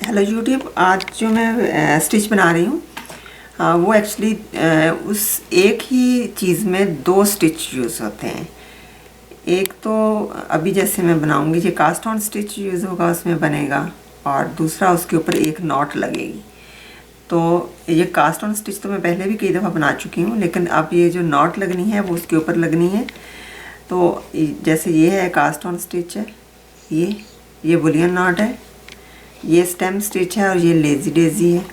Hello YouTube. आज जो मैं स्टिच बना रही हूँ वो एक्चुअली उस एक ही चीज़ में दो स्टिच यूज़ होते हैं। एक तो अभी जैसे मैं बनाऊँगी ये कास्ट ऑन स्टिच यूज़ होगा, उसमें बनेगा, और दूसरा उसके ऊपर एक नॉट लगेगी। तो ये कास्ट ऑन स्टिच तो मैं पहले भी कई दफ़ा बना चुकी हूँ, लेकिन अब ये जो नॉट लगनी है वो उसके ऊपर लगनी है। तो जैसे ये है कास्ट ऑन स्टिच है, ये बुलियन नॉट है, ये स्टेम स्टिच है, और ये लेज़ी डेज़ी है।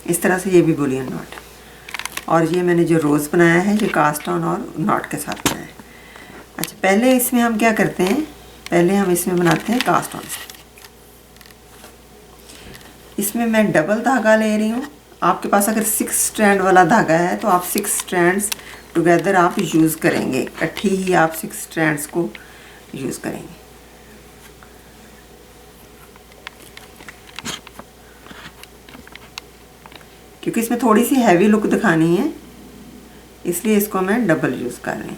इस तरह से ये भी बुलियन नॉट है। और ये मैंने जो रोज़ बनाया है ये कास्ट ऑन और नॉट के साथ बनाया है। अच्छा, पहले इसमें हम क्या करते हैं, पहले हम इसमें बनाते हैं कास्ट ऑन स्टिच। इसमें मैं डबल धागा ले रही हूँ। आपके पास अगर 6 स्ट्रैंड वाला धागा है तो आप 6 स्ट्रैंड्स टुगेदर आप यूज़ करेंगे, इकट्ठी ही आप 6 स्ट्रैंड्स को यूज़ करेंगे। क्योंकि इसमें थोड़ी सी हैवी लुक दिखानी है, इसलिए इसको मैं डबल यूज़ कर रही हूँ।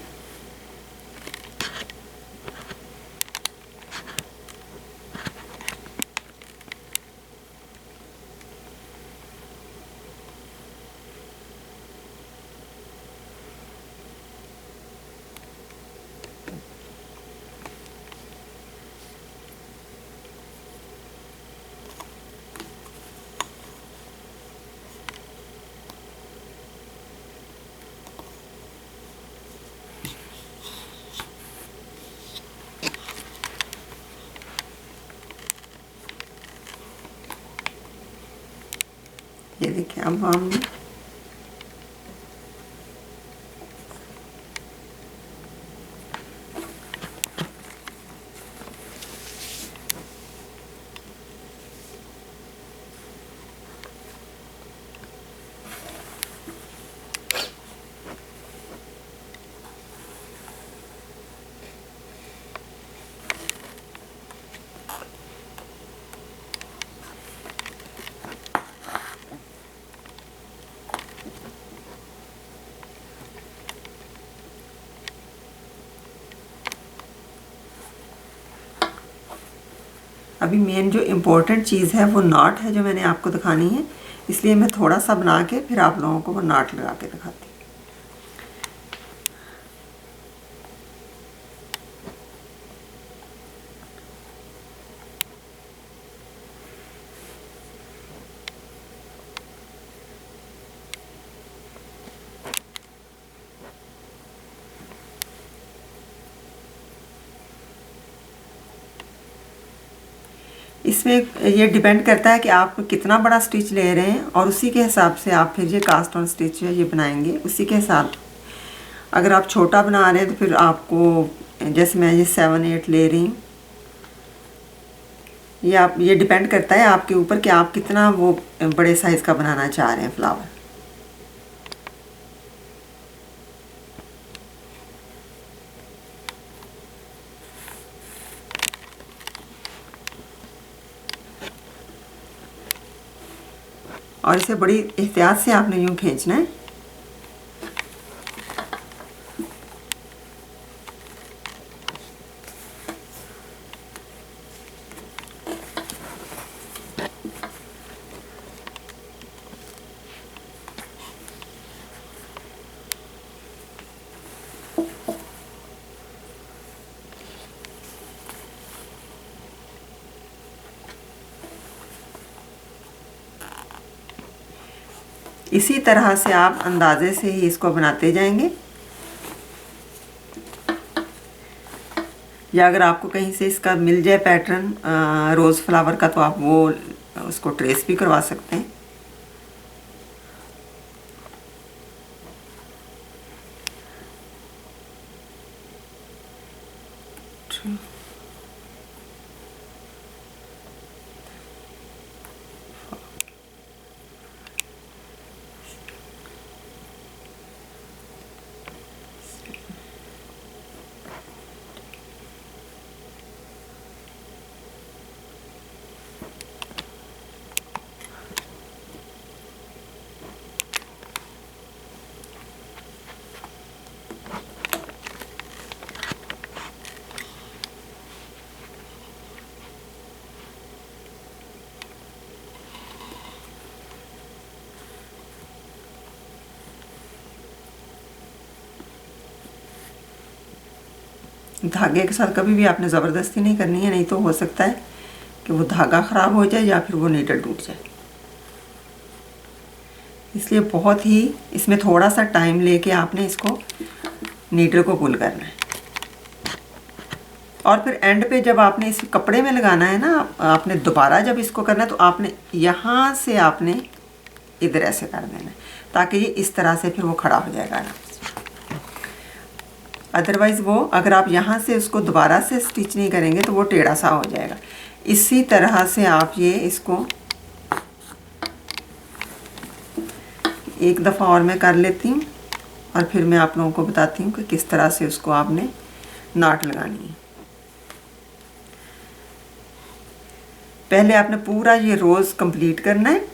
ये देखिए, अब हम अभी मेन जो इम्पोर्टेंट चीज़ है वो नॉट है, जो मैंने आपको दिखानी है, इसलिए मैं थोड़ा सा बना के फिर आप लोगों को वो नॉट लगा के दिखाती हूँ। इसमें ये डिपेंड करता है कि आप कितना बड़ा स्टिच ले रहे हैं, और उसी के हिसाब से आप फिर ये कास्ट ऑन स्टिच है ये बनाएंगे उसी के हिसाब। अगर आप छोटा बना रहे हैं तो फिर आपको, जैसे मैं ये 7-8 ले रही हूँ, ये डिपेंड करता है आपके ऊपर कि आप कितना वो बड़े साइज़ का बनाना चाह रहे हैं फ्लावर। और इसे बड़ी एहतियात से आपने यूँ खींचना है। इसी तरह से आप अंदाजे से ही इसको बनाते जाएंगे, या अगर आपको कहीं से इसका मिल जाए पैटर्न रोज़ फ्लावर का तो आप वो उसको ट्रेस भी करवा सकते हैं। धागे के साथ कभी भी आपने ज़बरदस्ती नहीं करनी है, नहीं तो हो सकता है कि वो धागा ख़राब हो जाए या फिर वो नीडल टूट जाए। इसलिए बहुत ही इसमें थोड़ा सा टाइम लेके आपने इसको नीडल को पुल करना है। और फिर एंड पे जब आपने इस कपड़े में लगाना है ना, आपने दोबारा जब इसको करना है तो आपने यहाँ से आपने इधर ऐसे कर देना है ताकि ये इस तरह से फिर वो खड़ा हो जाएगा ना। अदरवाइज़ वो अगर आप यहाँ से उसको दोबारा से स्टिच नहीं करेंगे तो वो टेढ़ा सा हो जाएगा। इसी तरह से आप ये इसको एक दफ़ा और मैं कर लेती हूँ और फिर मैं आप लोगों को बताती हूँ कि किस तरह से उसको आपने नाट लगानी है। पहले आपने पूरा ये रोज़ कंप्लीट करना है,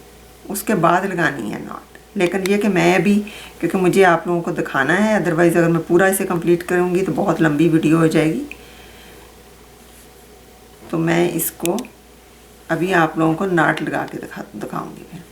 उसके बाद लगानी है नाट। लेकिन ये कि मैं अभी, क्योंकि मुझे आप लोगों को दिखाना है, अदरवाइज़ अगर मैं पूरा इसे कंप्लीट करूँगी तो बहुत लंबी वीडियो हो जाएगी। तो मैं इसको अभी आप लोगों को नाट लगा के दिखाऊँगी फिर।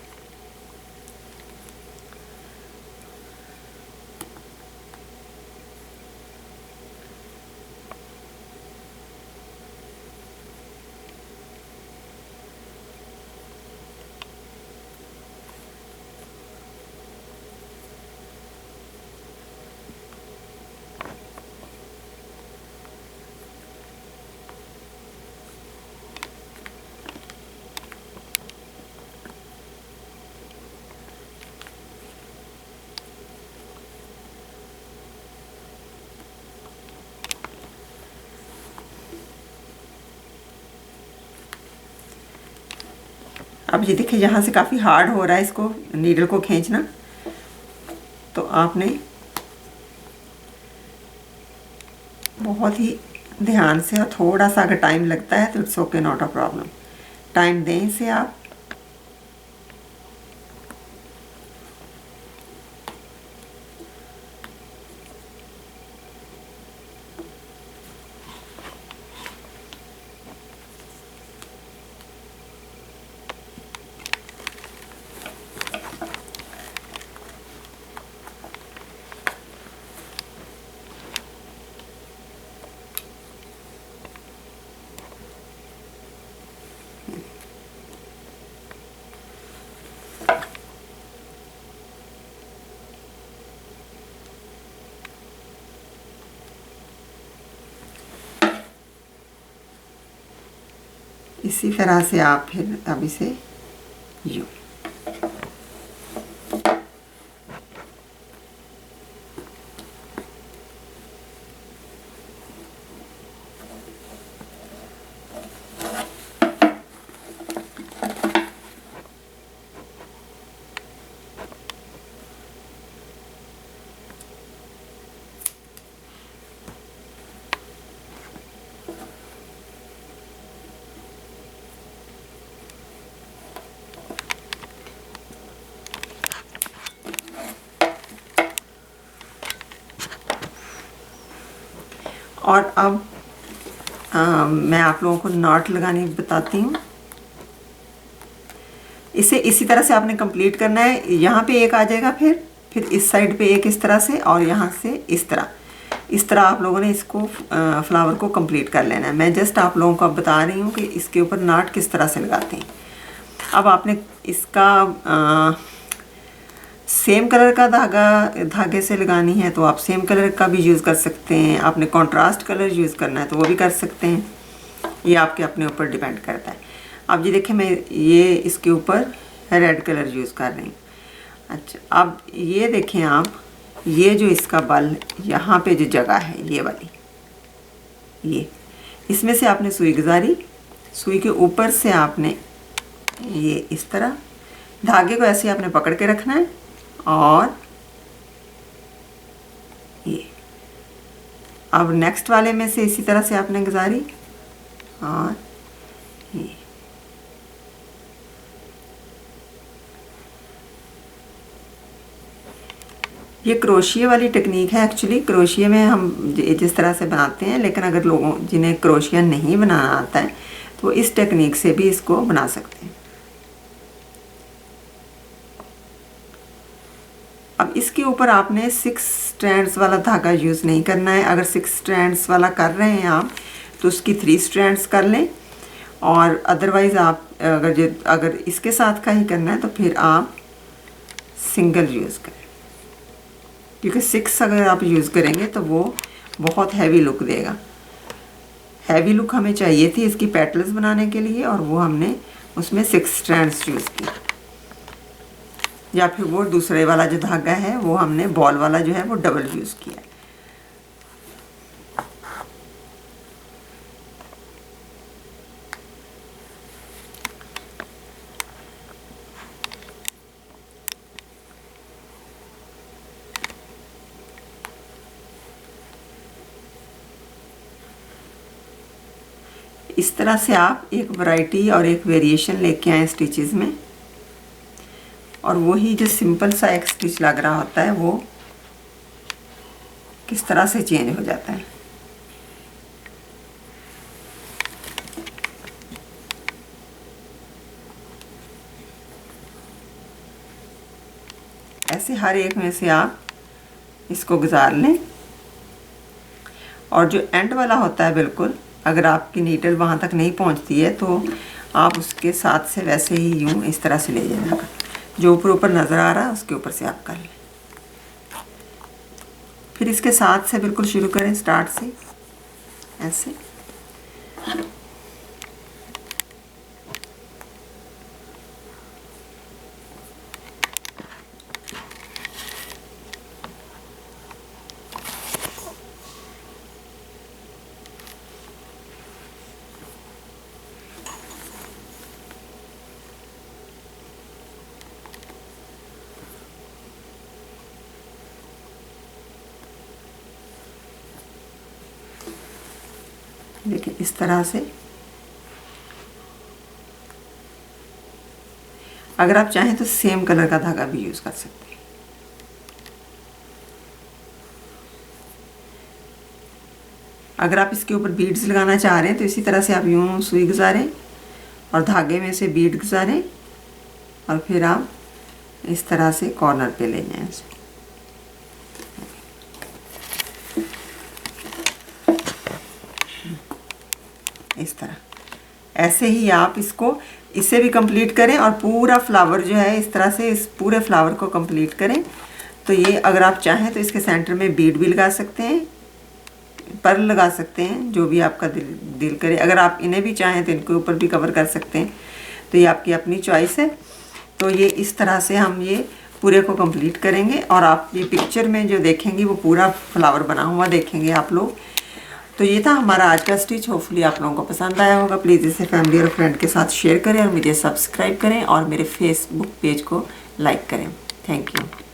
अब ये देखिए यहाँ से काफ़ी हार्ड हो रहा है इसको नीडल को खींचना, तो आपने बहुत ही ध्यान से, और थोड़ा सा अगर टाइम लगता है तो it's okay, not a problem. Time दें इसे आप। इसी तरह से आप फिर अब इसे यूँ और अब मैं आप लोगों को नॉट लगानी बताती हूँ। इसे इसी तरह से आपने कंप्लीट करना है। यहाँ पे एक आ जाएगा, फिर इस साइड पे एक इस तरह से, और यहाँ से इस तरह आप लोगों ने इसको फ्लावर को कंप्लीट कर लेना है। मैं जस्ट आप लोगों को अब बता रही हूँ कि इसके ऊपर नाट किस तरह से लगाते हैं। अब आपने इसका सेम कलर का धागे से लगानी है तो आप सेम कलर का भी यूज़ कर सकते हैं। आपने कंट्रास्ट कलर यूज़ करना है तो वो भी कर सकते हैं, ये आपके अपने ऊपर डिपेंड करता है। अब ये देखिए मैं ये इसके ऊपर रेड कलर यूज़ कर रही हूँ। अच्छा, अब ये देखें आप, ये जो इसका बल यहाँ पे जो जगह है ये वाली, ये इसमें से आपने सुई गुजारी, सुई के ऊपर से आपने ये इस तरह धागे को ऐसे आपने पकड़ के रखना है, और ये अब नेक्स्ट वाले में से इसी तरह से आपने गुजारी, और ये क्रोशिया वाली टेक्निक है। एक्चुअली क्रोशिया में हम जिस तरह से बनाते हैं, लेकिन अगर लोगों जिन्हें क्रोशिया नहीं बनाना आता है तो इस टेक्निक से भी इसको बना सकते हैं। अब इसके ऊपर आपने 6 स्ट्रैंड्स वाला धागा यूज़ नहीं करना है। अगर 6 स्ट्रैंड्स वाला कर रहे हैं आप तो उसकी 3 स्ट्रैंड्स कर लें, और अदरवाइज़ आप अगर इसके साथ का ही करना है तो फिर आप सिंगल यूज़ करें, क्योंकि 6 अगर आप यूज़ करेंगे तो वो बहुत हैवी लुक देगा। हैवी लुक हमें चाहिए थी इसकी पेटल्स बनाने के लिए, और वो हमने उसमें 6 स्ट्रैंड्स यूज़ किए। या फिर वो दूसरे वाला जो धागा है वो हमने बॉल वाला जो है वो डबल यूज़ किया है। इस तरह से आप एक वैरायटी और एक वेरिएशन लेके आए स्टिचेस में, और वही जो सिंपल सा एक स्टिच लग रहा होता है वो किस तरह से चेंज हो जाता है। ऐसे हर एक में से आप इसको गुजार लें, और जो एंड वाला होता है बिल्कुल, अगर आपकी नीडल वहाँ तक नहीं पहुँचती है तो आप उसके साथ से वैसे ही यूँ इस तरह से ले जाइएगा, जो ऊपर नज़र आ रहा है उसके ऊपर से आप कर लें। फिर इसके साथ से बिल्कुल शुरू करें, स्टार्ट से ऐसे। देखिए इस तरह से। अगर आप चाहें तो सेम कलर का धागा भी यूज़ कर सकते हैं। अगर आप इसके ऊपर बीड्स लगाना चाह रहे हैं तो इसी तरह से आप यूँ सुई गुजारें और धागे में से बीड गुजारें, और फिर आप इस तरह से कॉर्नर पे ले जाएं इसे। इस तरह ऐसे ही आप इससे भी कंप्लीट करें, और पूरा फ्लावर जो है इस तरह से इस पूरे फ्लावर को कंप्लीट करें। तो ये अगर आप चाहें तो इसके सेंटर में बीड भी लगा सकते हैं, पर्ल लगा सकते हैं, जो भी आपका दिल करे। अगर आप इन्हें भी चाहें तो इनके ऊपर भी कवर कर सकते हैं, तो ये आपकी अपनी चॉइस है। तो ये इस तरह से हम ये पूरे को कंप्लीट करेंगे, और आप ये पिक्चर में जो देखेंगे वो पूरा फ्लावर बना हुआ देखेंगे आप लोग। तो ये था हमारा आज का स्टिच। होपफुली आप लोगों को पसंद आया होगा। प्लीज़ इसे फैमिली और फ्रेंड के साथ शेयर करें, और मुझे सब्सक्राइब करें, और मेरे फेसबुक पेज को लाइक करें। Thank you.